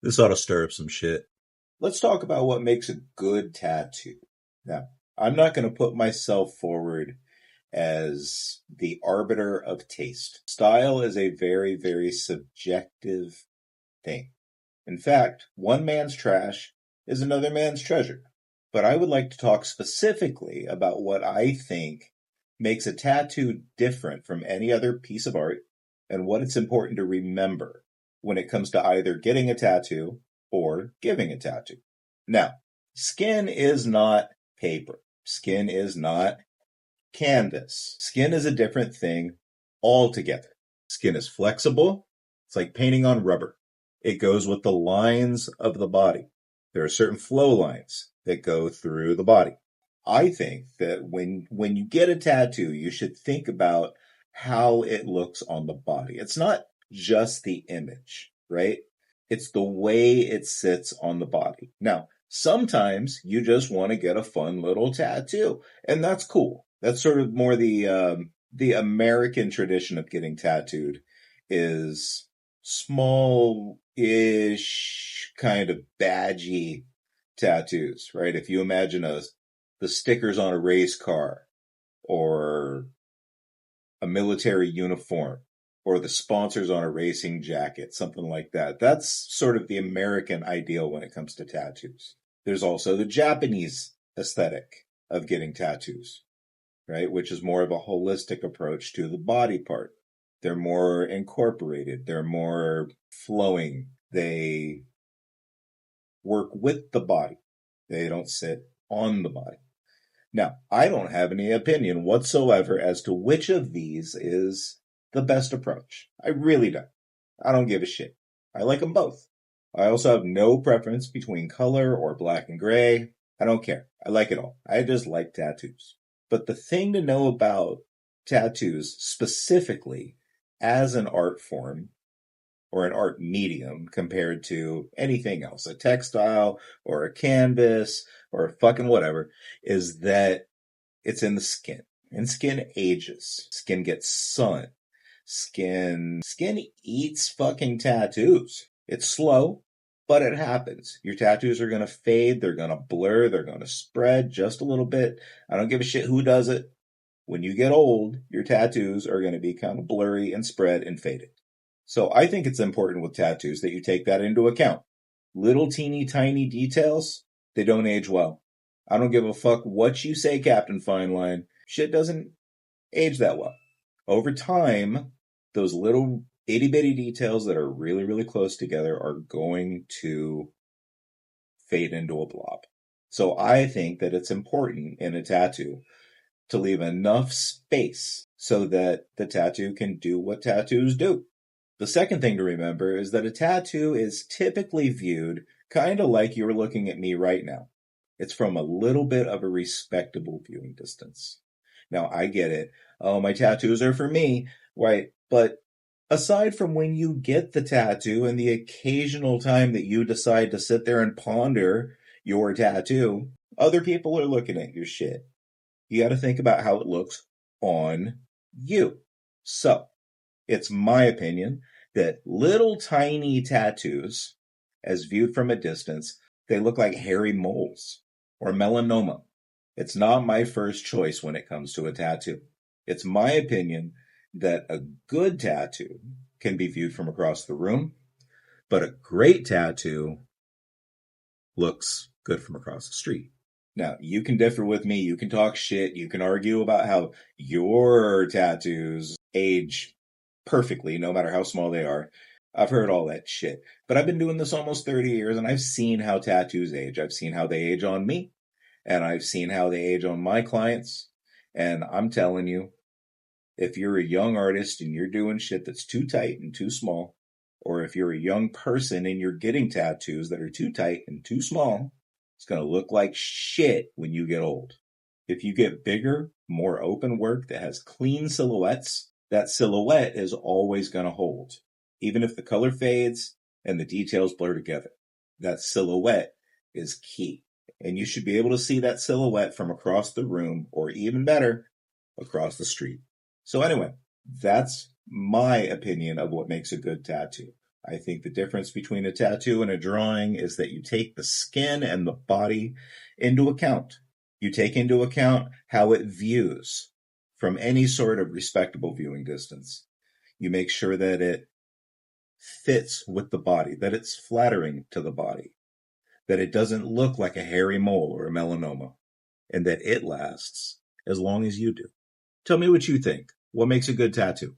This ought to stir up some shit. Let's talk about what makes a good tattoo. Now, I'm not going to put myself forward as the arbiter of taste. Style is a very, very subjective thing. In fact, one man's trash is another man's treasure. But I would like to talk specifically about what I think makes a tattoo different from any other piece of art and what it's important to remember when it comes to either getting a tattoo or giving a tattoo. Now, skin is not paper. Skin is not canvas. Skin is a different thing altogether. Skin is flexible. It's like painting on rubber. It goes with the lines of the body. There are certain flow lines that go through the body. I think that when you get a tattoo, you should think about how it looks on the body. It's not just the image, right? It's the way it sits on the body. Now, sometimes you just want to get a fun little tattoo, and that's cool. That's sort of more the American tradition of getting tattooed is small-ish kind of badgy tattoos, right? If you imagine the stickers on a race car or a military uniform or the sponsors on a racing jacket, something like that. That's sort of the American ideal when it comes to tattoos. There's also the Japanese aesthetic of getting tattoos, right? Which is more of a holistic approach to the body part. They're more incorporated. They're more flowing. They work with the body. They don't sit on the body. Now, I don't have any opinion whatsoever as to which of these is the best approach. I really don't. I don't give a shit. I like them both. I also have no preference between color or black and gray. I don't care. I like it all. I just like tattoos. But the thing to know about tattoos specifically as an art form or an art medium compared to anything else, a textile or a canvas or a fucking whatever, is that it's in the skin. And skin ages. Skin gets sun. Skin eats fucking tattoos. It's slow, but it happens. Your tattoos are going to fade. They're going to blur. They're going to spread just a little bit. I don't give a shit who does it. When you get old, your tattoos are going to be kind of blurry and spread and faded. So I think it's important with tattoos that you take that into account. Little teeny tiny details, they don't age well. I don't give a fuck what you say, Captain Fine Line. Shit doesn't age that well. Over time, those little itty bitty details that are really, really close together are going to fade into a blob. So I think that it's important in a tattoo to leave enough space so that the tattoo can do what tattoos do. The second thing to remember is that a tattoo is typically viewed kind of like you're looking at me right now. It's from a little bit of a respectable viewing distance. Now, I get it. Oh, my tattoos are for me, right? But aside from when you get the tattoo and the occasional time that you decide to sit there and ponder your tattoo, other people are looking at your shit. You got to think about how it looks on you. So, it's my opinion that little tiny tattoos, as viewed from a distance, they look like hairy moles or melanoma. It's not my first choice when it comes to a tattoo. It's my opinion that a good tattoo can be viewed from across the room, but a great tattoo looks good from across the street. Now, you can differ with me, you can talk shit, you can argue about how your tattoos age perfectly, no matter how small they are. I've heard all that shit. But I've been doing this almost 30 years, and I've seen how tattoos age. I've seen how they age on me, and I've seen how they age on my clients. And I'm telling you, if you're a young artist and you're doing shit that's too tight and too small, or if you're a young person and you're getting tattoos that are too tight and too small, it's going to look like shit when you get old. If you get bigger, more open work that has clean silhouettes, that silhouette is always going to hold. Even if the color fades and the details blur together, that silhouette is key. And you should be able to see that silhouette from across the room, or even better, across the street. So anyway, that's my opinion of what makes a good tattoo. I think the difference between a tattoo and a drawing is that you take the skin and the body into account. You take into account how it views from any sort of respectable viewing distance. You make sure that it fits with the body, that it's flattering to the body, that it doesn't look like a hairy mole or a melanoma, and that it lasts as long as you do. Tell me what you think. What makes a good tattoo?